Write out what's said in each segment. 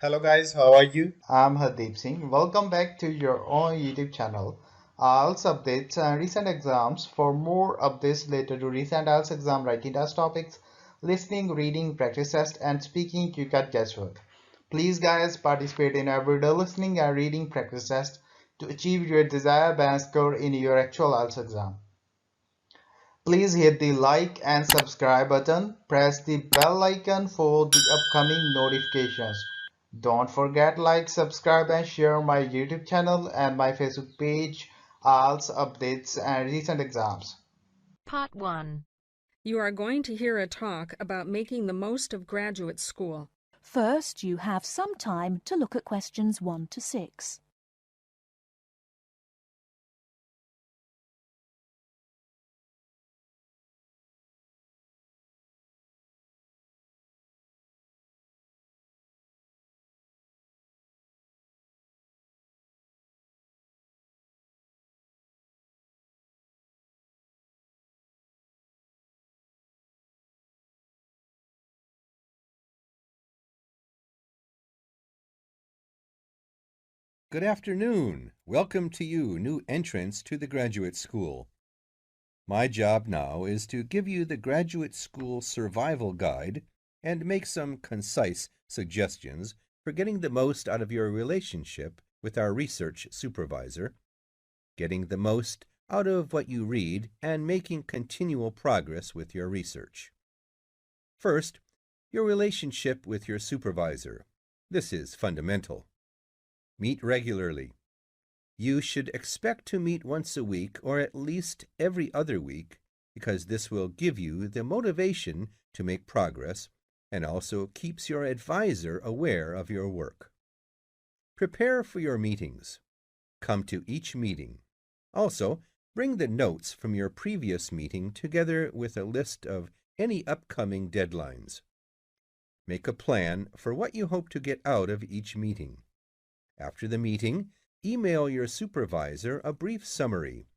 Hello guys, how are you? I'm Hardeep Singh. Welcome back to your own YouTube channel. IELTS updates and recent exams. For more updates related to recent IELTS exam writing test topics, listening, reading, practice test, and speaking, you got guesswork. Please, guys, participate in everyday listening and reading practice test to achieve your desired band score in your actual IELTS exam. Please hit the like and subscribe button. Press the bell icon for the upcoming notifications. Don't forget like, subscribe and share my YouTube channel and my Facebook page, IELTS updates and recent exams. Part 1. You are going to hear a talk about making the most of graduate school. First, you have some time to look at questions 1 to 6. Good afternoon. Welcome to you, new entrants to the graduate school. My job now is to give you the graduate school survival guide and make some concise suggestions for getting the most out of your relationship with our research supervisor, getting the most out of what you read, and making continual progress with your research. First, your relationship with your supervisor. This is fundamental. Meet regularly. You should expect to meet once a week or at least every other week because this will give you the motivation to make progress and also keeps your advisor aware of your work. Prepare for your meetings. Come to each meeting. Also, bring the notes from your previous meeting together with a list of any upcoming deadlines. Make a plan for what you hope to get out of each meeting. After the meeting, email your supervisor a brief summary.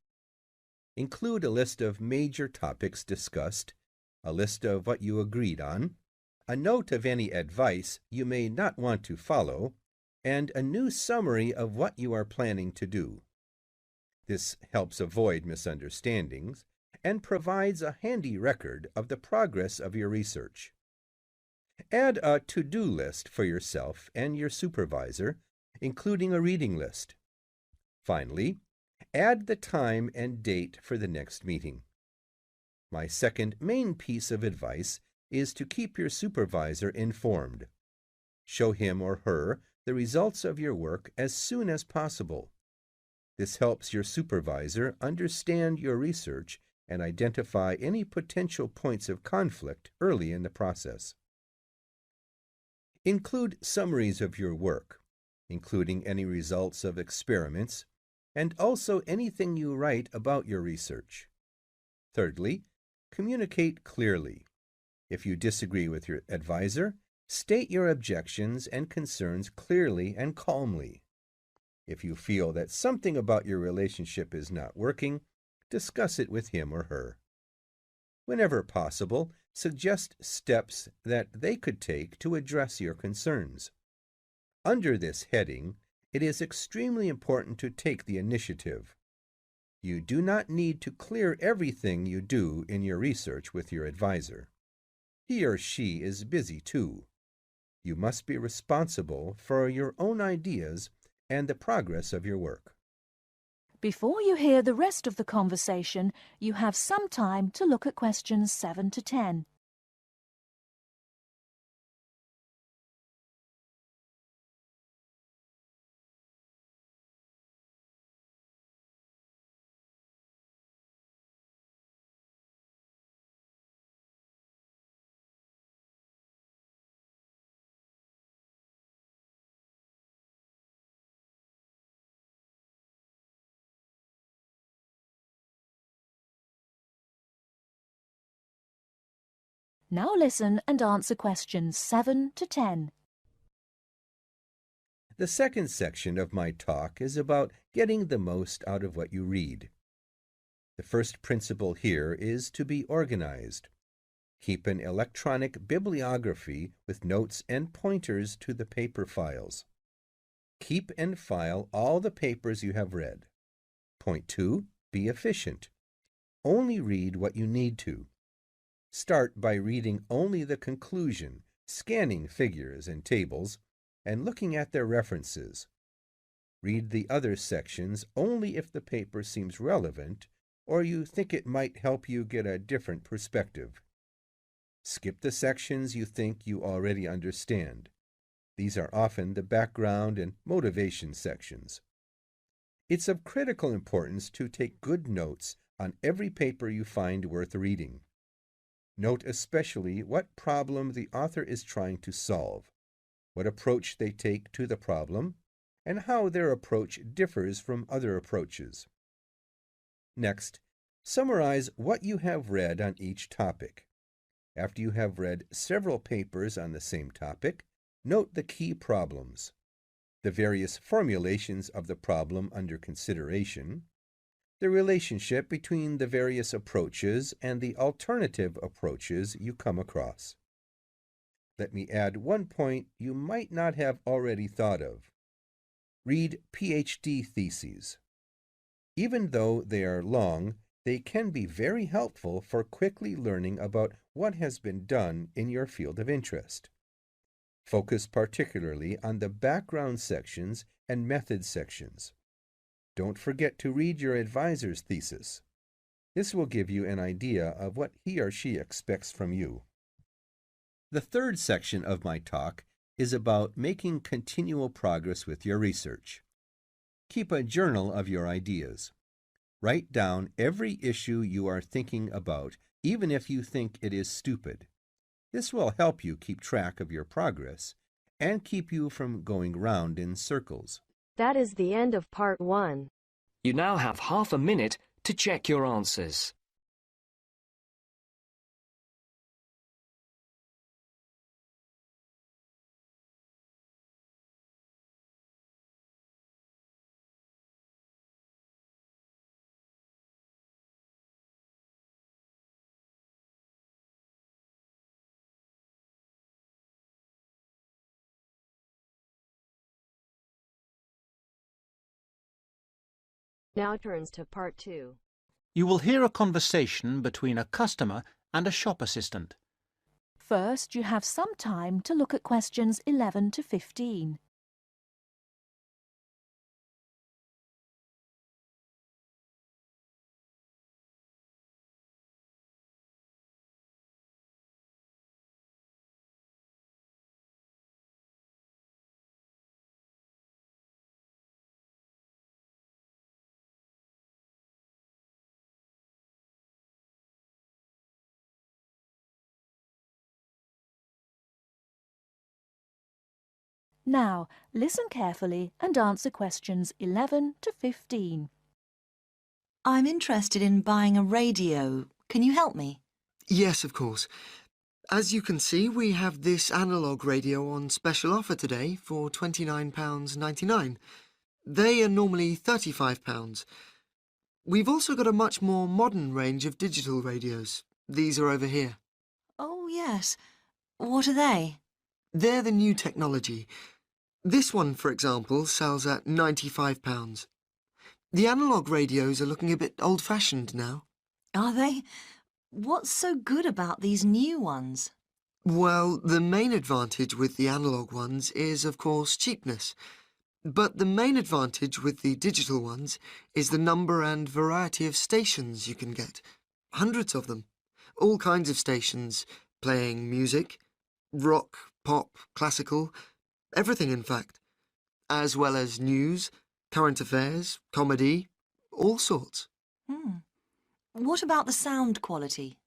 Include a list of major topics discussed, a list of what you agreed on, a note of any advice you may not want to follow, and a new summary of what you are planning to do. This helps avoid misunderstandings and provides a handy record of the progress of your research. Add a to-do list for yourself and your supervisor, including a reading list. Finally, add the time and date for the next meeting. My second main piece of advice is to keep your supervisor informed. Show him or her the results of your work as soon as possible. This helps your supervisor understand your research and identify any potential points of conflict early in the process. Include summaries of your work, including any results of experiments, and also anything you write about your research. Thirdly, communicate clearly. If you disagree with your advisor, state your objections and concerns clearly and calmly. If you feel that something about your relationship is not working, discuss it with him or her. Whenever possible, suggest steps that they could take to address your concerns. Under this heading, it is extremely important to take the initiative. You do not need to clear everything you do in your research with your advisor. He or she is busy too. You must be responsible for your own ideas and the progress of your work. Before you hear the rest of the conversation, you have some time to look at questions 7 to 10. Now listen and answer questions 7 to 10. The second section of my talk is about getting the most out of what you read. The first principle here is to be organized. Keep an electronic bibliography with notes and pointers to the paper files. Keep and file all the papers you have read. Point 2. Be efficient. Only read what you need to. Start by reading only the conclusion, scanning figures and tables, and looking at their references. Read the other sections only if the paper seems relevant or you think it might help you get a different perspective. Skip the sections you think you already understand. These are often the background and motivation sections. It's of critical importance to take good notes on every paper you find worth reading. Note especially what problem the author is trying to solve, what approach they take to the problem, and how their approach differs from other approaches. Next, summarize what you have read on each topic. After you have read several papers on the same topic, note the key problems, the various formulations of the problem under consideration, the relationship between the various approaches and the alternative approaches you come across. Let me add one point you might not have already thought of. Read PhD theses. Even though they are long, they can be very helpful for quickly learning about what has been done in your field of interest. Focus particularly on the background sections and method sections. Don't forget to read your advisor's thesis. This will give you an idea of what he or she expects from you. The third section of my talk is about making continual progress with your research. Keep a journal of your ideas. Write down every issue you are thinking about, even if you think it is stupid. This will help you keep track of your progress and keep you from going round in circles. That is the end of part 1. You now have half a minute to check your answers. Now turns to part 2. You will hear a conversation between a customer and a shop assistant. First, you have some time to look at questions 11 to 15. Now, listen carefully and answer questions 11 to 15. I'm interested in buying a radio. Can you help me? Yes, of course. As you can see, we have this analogue radio on special offer today for £29.99. They are normally £35. We've also got a much more modern range of digital radios. These are over here. Oh, yes. What are they? They're the new technology. This one, for example, sells at £95. The analogue radios are looking a bit old-fashioned now. Are they? What's so good about these new ones? Well, the main advantage with the analogue ones is, of course, cheapness. But the main advantage with the digital ones is the number and variety of stations you can get. Hundreds of them. All kinds of stations, playing music, rock, pop, classical, everything in fact. As well as news, current affairs, comedy, all sorts. What about the sound quality?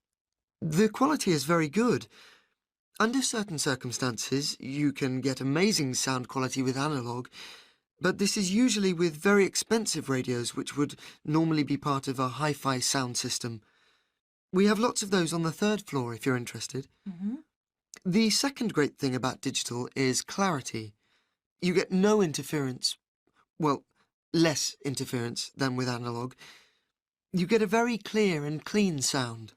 The quality is very good. Under certain circumstances, you can get amazing sound quality with analogue, but this is usually with very expensive radios which would normally be part of a hi-fi sound system. We have lots of those on the 3rd floor if you're interested. The second great thing about digital is clarity. You get no interference. Well, less interference than with analogue. You get a very clear and clean sound.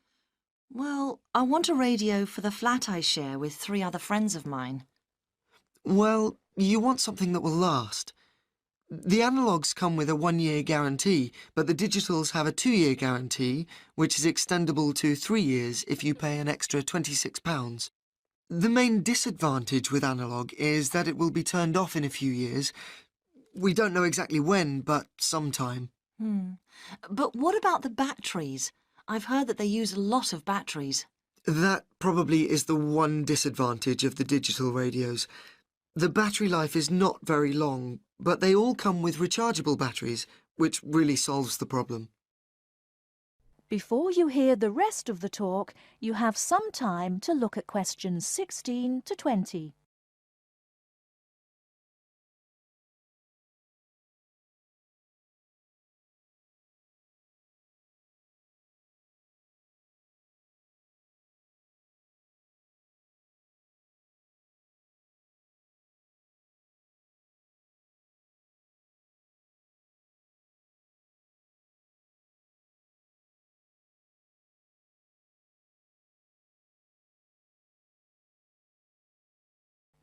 Well, I want a radio for the flat I share with 3 other friends of mine. Well, you want something that will last. The analogues come with a 1-year guarantee, but the digitals have a 2-year guarantee, which is extendable to 3 years if you pay an extra £26. The main disadvantage with analogue is that it will be turned off in a few years. We don't know exactly when, but sometime. But what about the batteries? I've heard that they use a lot of batteries. That probably is the one disadvantage of the digital radios. The battery life is not very long, but they all come with rechargeable batteries, which really solves the problem. Before you hear the rest of the talk, you have some time to look at questions 16 to 20.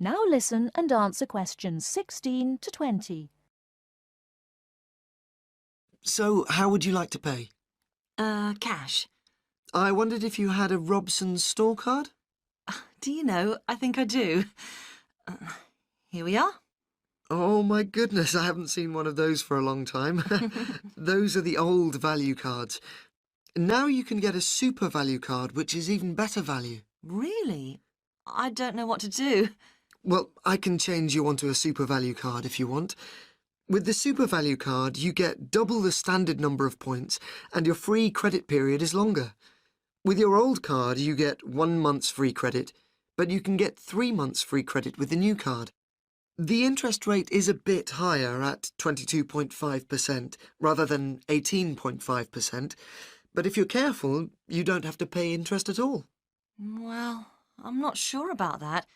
Now listen and answer questions 16 to 20. So, how would you like to pay? Cash. I wondered if you had a Robson's store card? Do you know, I think I do. Here we are. Oh my goodness, I haven't seen one of those for a long time. Those are the old value cards. Now you can get a super value card, which is even better value. Really? I don't know what to do. Well, I can change you onto a super value card if you want. With the super value card, you get double the standard number of points and your free credit period is longer. With your old card, you get 1 month's free credit, but you can get 3 months free credit with the new card. The interest rate is a bit higher at 22.5% rather than 18.5%, but if you're careful, you don't have to pay interest at all. Well, I'm not sure about that.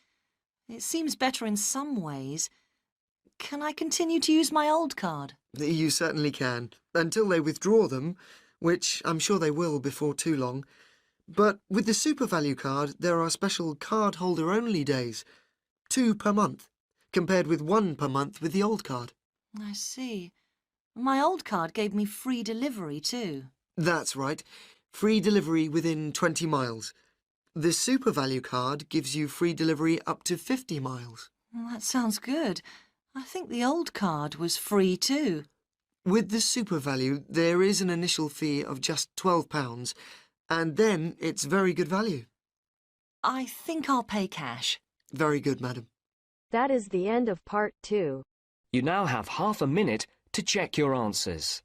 It seems better in some ways. Can I continue to use my old card? You certainly can, until they withdraw them, which I'm sure they will before too long. But with the super value card, there are special card-holder-only days, 2 per month, compared with 1 per month with the old card. I see. My old card gave me free delivery too. That's right. Free delivery within 20 miles. The super value card gives you free delivery up to 50 miles. Well, that sounds good. I think the old card was free too. With the super value, there is an initial fee of just £12, and then it's very good value. I think I'll pay cash. Very good, madam. That is the end of part 2. You now have half a minute to check your answers.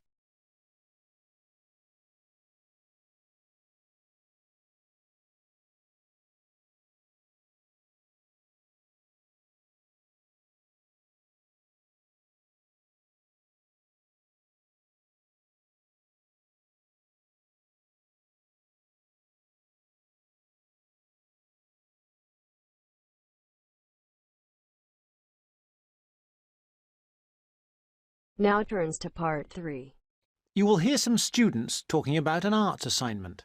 Now turns to part 3. You will hear some students talking about an arts assignment.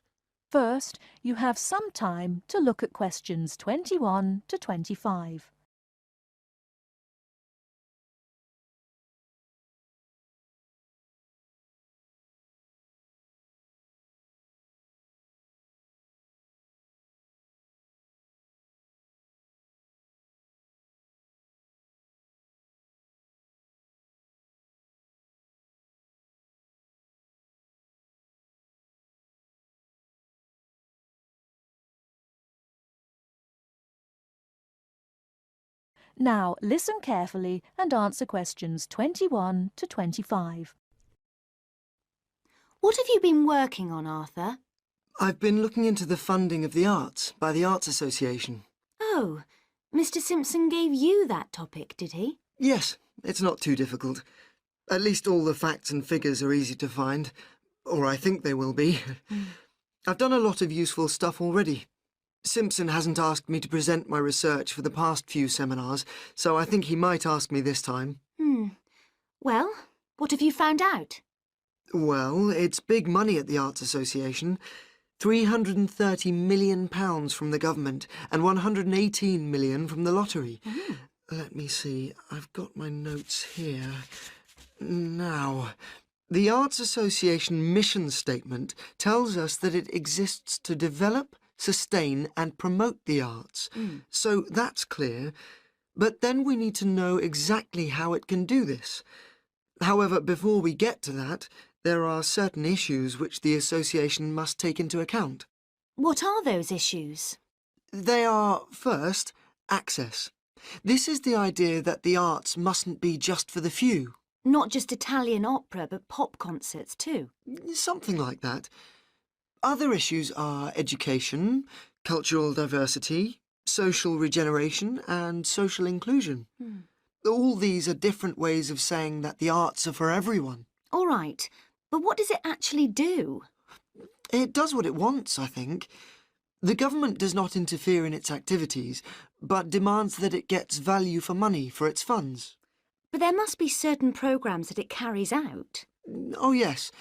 First, you have some time to look at questions 21 to 25. Now listen carefully and answer questions 21 to 25. What have you been working on, Arthur? I've been looking into the funding of the arts by the Arts Association. Oh, Mr. Simpson gave you that topic, did he? Yes, it's not too difficult. At least all the facts and figures are easy to find, or I think they will be. I've done a lot of useful stuff already. Simpson hasn't asked me to present my research for the past few seminars, so I think he might ask me this time. Well, what have you found out? Well, it's big money at the Arts Association. £330 million from the government and 118 million from the lottery. Let me see, I've got my notes here. Now, the Arts Association mission statement tells us that it exists to develop, sustain and promote the arts. So that's clear. But then we need to know exactly how it can do this. However, before we get to that, there are certain issues which the association must take into account. What are those issues? They are, first, access. This is the idea that the arts mustn't be just for the few. Not just Italian opera, but pop concerts too. Something like that. Other issues are education, cultural diversity, social regeneration and social inclusion. All these are different ways of saying that the arts are for everyone. All right, but what does it actually do? It does what it wants, I think. The government does not interfere in its activities, but demands that it gets value for money for its funds. But there must be certain programmes that it carries out. Oh, yes.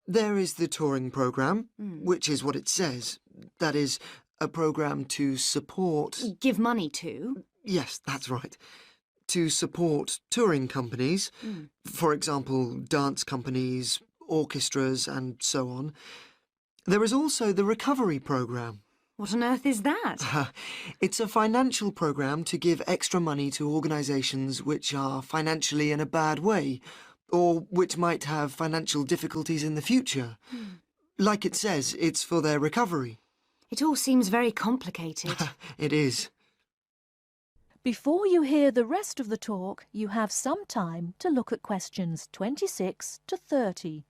There is the touring programme, which is what it says. That is, a programme to support... Give money to? Yes, that's right. To support touring companies, for example, dance companies, orchestras and so on. There is also the recovery programme. What on earth is that? It's a financial programme to give extra money to organisations which are financially in a bad way, or which might have financial difficulties in the future. Like it says, it's for their recovery. It all seems very complicated. It is. Before you hear the rest of the talk, you have some time to look at questions 26 to 30.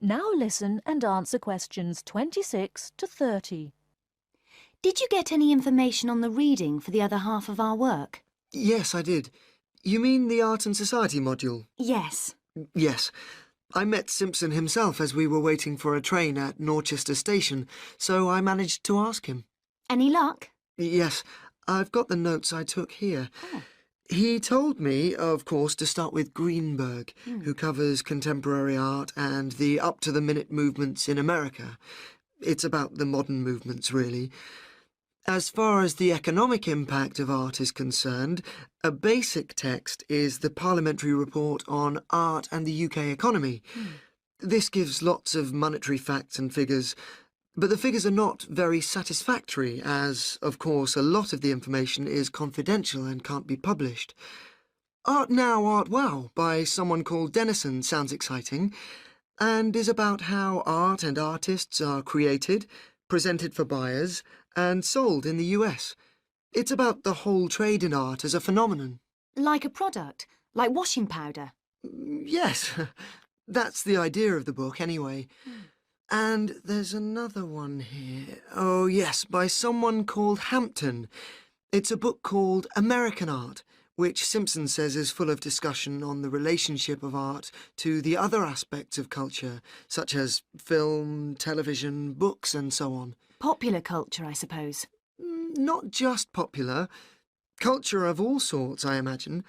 Now listen and answer questions 26 to 30. Did you get any information on the reading for the other half of our work? Yes, I did. You mean the Art and Society module? Yes. Yes. I met Simpson himself as we were waiting for a train at Norchester Station, so I managed to ask him. Any luck? Yes, I've got the notes I took here. He told me, of course, to start with Greenberg, who covers contemporary art and the up-to-the-minute movements in America. It's about the modern movements, really. As far as the economic impact of art is concerned, a basic text is the Parliamentary Report on Art and the UK Economy. This gives lots of monetary facts and figures, but the figures are not very satisfactory, as, of course, a lot of the information is confidential and can't be published. Art Now, Art Wow by someone called Dennison sounds exciting, and is about how art and artists are created, presented for buyers, and sold in the US. It's about the whole trade in art as a phenomenon. Like a product? Like washing powder? Yes, that's the idea of the book, anyway. And there's another one here. Oh, yes, by someone called Hampton. It's a book called American Art, which Simpson says is full of discussion on the relationship of art to the other aspects of culture, such as film, television, books, and so on. Popular culture, I suppose. Not just popular. Culture of all sorts, I imagine.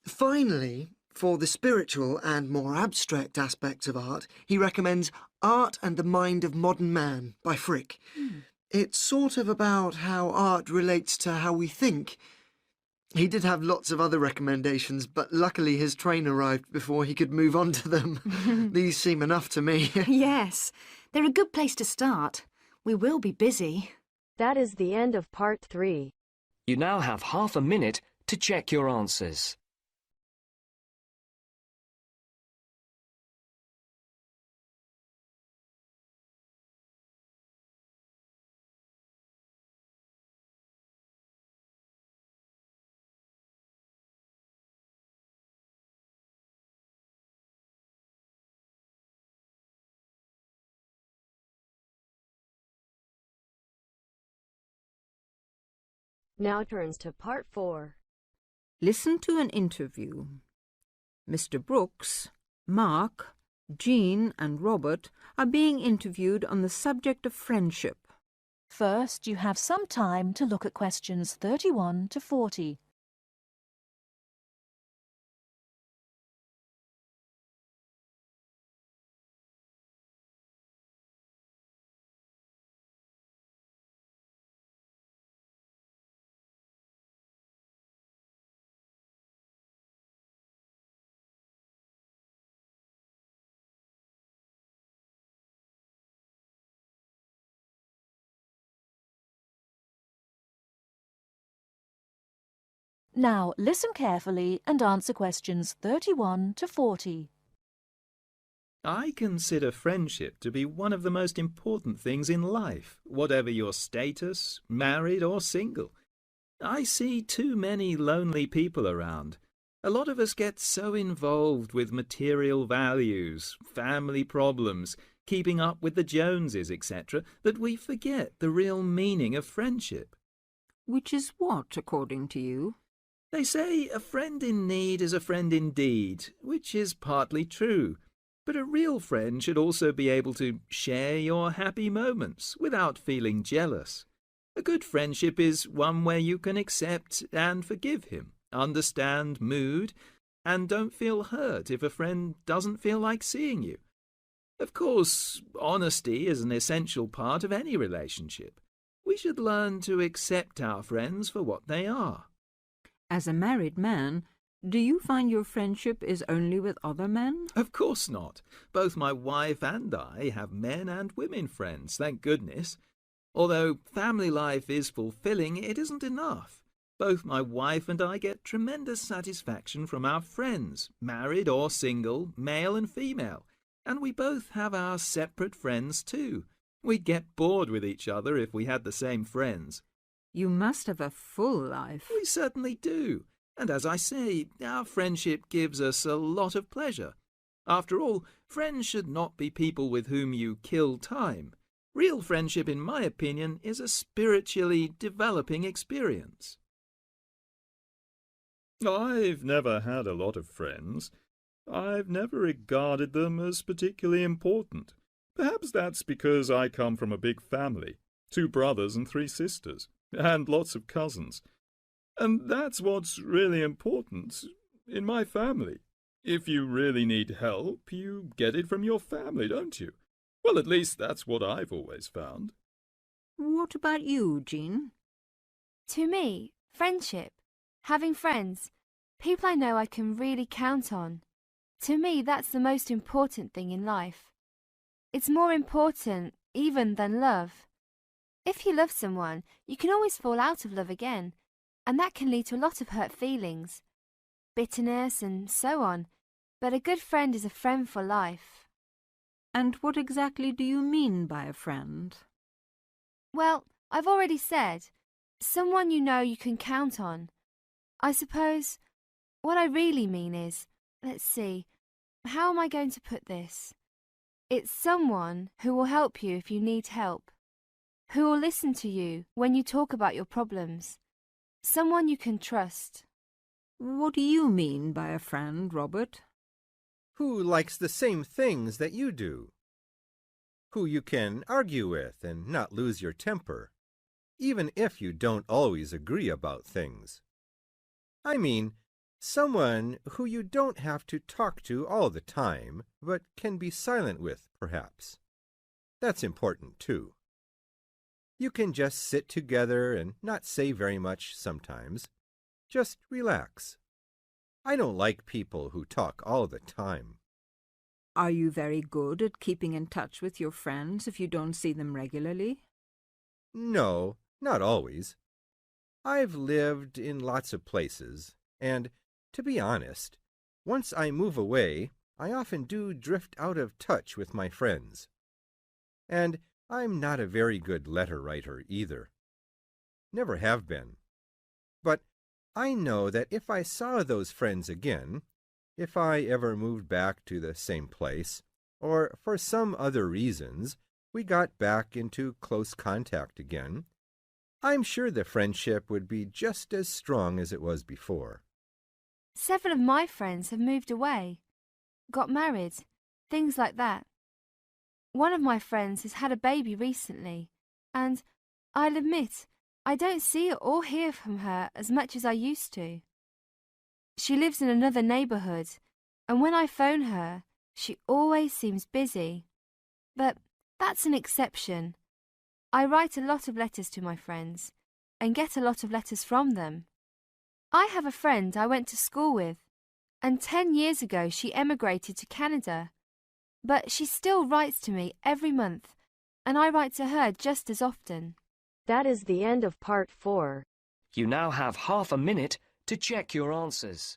Finally, for the spiritual and more abstract aspects of art, he recommends Art and the Mind of Modern Man by Frick. It's sort of about how art relates to how we think. He did have lots of other recommendations, but luckily his train arrived before he could move on to them. These seem enough to me. Yes, they're a good place to start. We will be busy. That is the end of part 3. You now have half a minute to check your answers. Now turns to part 4. Listen to an interview. Mr. Brooks, Mark, Jean and Robert are being interviewed on the subject of friendship. First, you have some time to look at questions 31 to 40. Now, listen carefully and answer questions 31 to 40. I consider friendship to be one of the most important things in life, whatever your status, married or single. I see too many lonely people around. A lot of us get so involved with material values, family problems, keeping up with the Joneses, etc., that we forget the real meaning of friendship. Which is what, according to you? They say a friend in need is a friend indeed, which is partly true. But a real friend should also be able to share your happy moments without feeling jealous. A good friendship is one where you can accept and forgive him, understand mood, and don't feel hurt if a friend doesn't feel like seeing you. Of course, honesty is an essential part of any relationship. We should learn to accept our friends for what they are. As a married man, do you find your friendship is only with other men? Of course not. Both my wife and I have men and women friends, thank goodness. Although family life is fulfilling, it isn't enough. Both my wife and I get tremendous satisfaction from our friends, married or single, male and female. And we both have our separate friends too. We'd get bored with each other if we had the same friends. You must have a full life. We certainly do. And as I say, our friendship gives us a lot of pleasure. After all, friends should not be people with whom you kill time. Real friendship, in my opinion, is a spiritually developing experience. I've never had a lot of friends. I've never regarded them as particularly important. Perhaps that's because I come from a big family, 2 brothers and 3 sisters, and lots of cousins. And that's what's really important in my family. If you really need help, you get it from your family, don't you? Well, at least that's what I've always found. What about you, Jean? To me, friendship, having friends, people I know I can really count on. To me, that's the most important thing in life. It's more important even than love. If you love someone, you can always fall out of love again, and that can lead to a lot of hurt feelings, bitterness and so on. But a good friend is a friend for life. And what exactly do you mean by a friend? Well, I've already said, someone you know you can count on. I suppose what I really mean is, let's see, how am I going to put this? It's someone who will help you if you need help, who will listen to you when you talk about your problems, someone you can trust. What do you mean by a friend, Robert? Who likes the same things that you do. Who you can argue with and not lose your temper, even if you don't always agree about things. I mean, someone who you don't have to talk to all the time, but can be silent with, perhaps. That's important, too. You can just sit together and not say very much sometimes. Just relax. I don't like people who talk all the time. Are you very good at keeping in touch with your friends if you don't see them regularly? No, not always. I've lived in lots of places, and, to be honest, once I move away, I often do drift out of touch with my friends. And I'm not a very good letter writer either. Never have been. But I know that if I saw those friends again, if I ever moved back to the same place, or for some other reasons we got back into close contact again, I'm sure the friendship would be just as strong as it was before. Several of my friends have moved away, got married, things like that. One of my friends has had a baby recently, and I'll admit, I don't see or hear from her as much as I used to. She lives in another neighbourhood, and when I phone her, she always seems busy. But that's an exception. I write a lot of letters to my friends, and get a lot of letters from them. I have a friend I went to school with, and 10 years ago she emigrated to Canada. But she still writes to me every month, and I write to her just as often. That is the end of part 4. You now have half a minute to check your answers.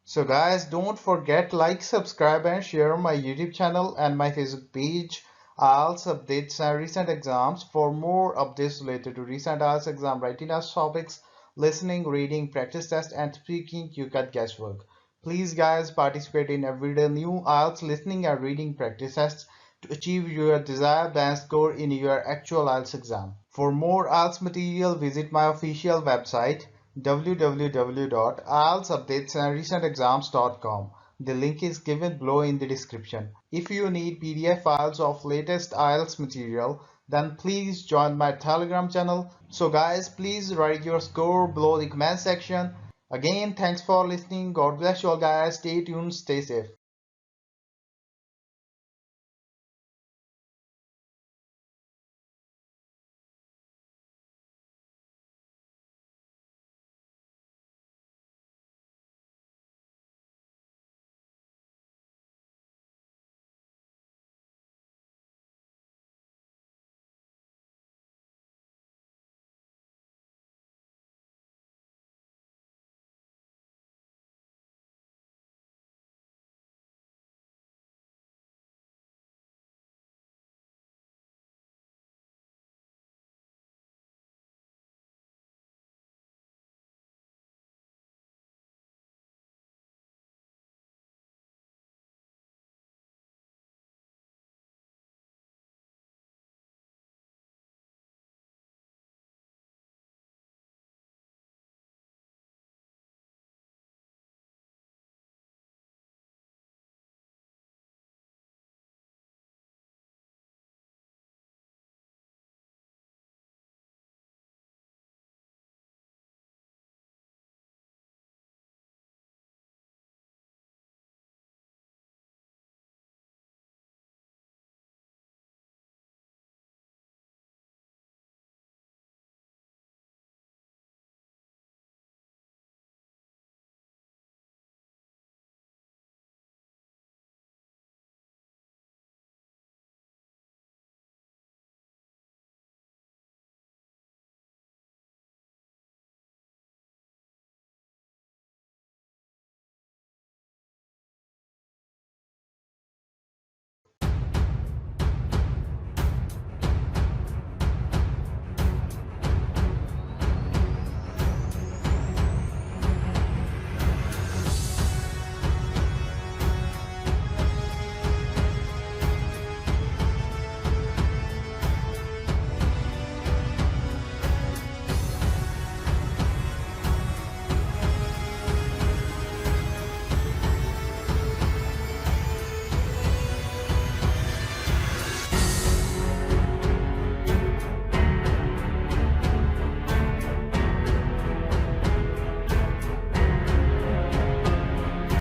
So guys, don't forget like, subscribe and share my YouTube channel and my Facebook page, IELTS updates and recent exams. For more updates related to recent IELTS exam writing test topics, listening, reading, practice test and speaking, you got guesswork. Please guys, participate in everyday new IELTS listening and reading practice tests to achieve your desired band score in your actual IELTS exam. For more IELTS material, visit my official website www.ieltsupdatesandrecentexams.com. The link is given below in the description. If you need PDF files of latest IELTS material, then please join my Telegram channel. So guys, please write your score below the comment section. Again, thanks for listening. God bless you all guys. Stay tuned, stay safe.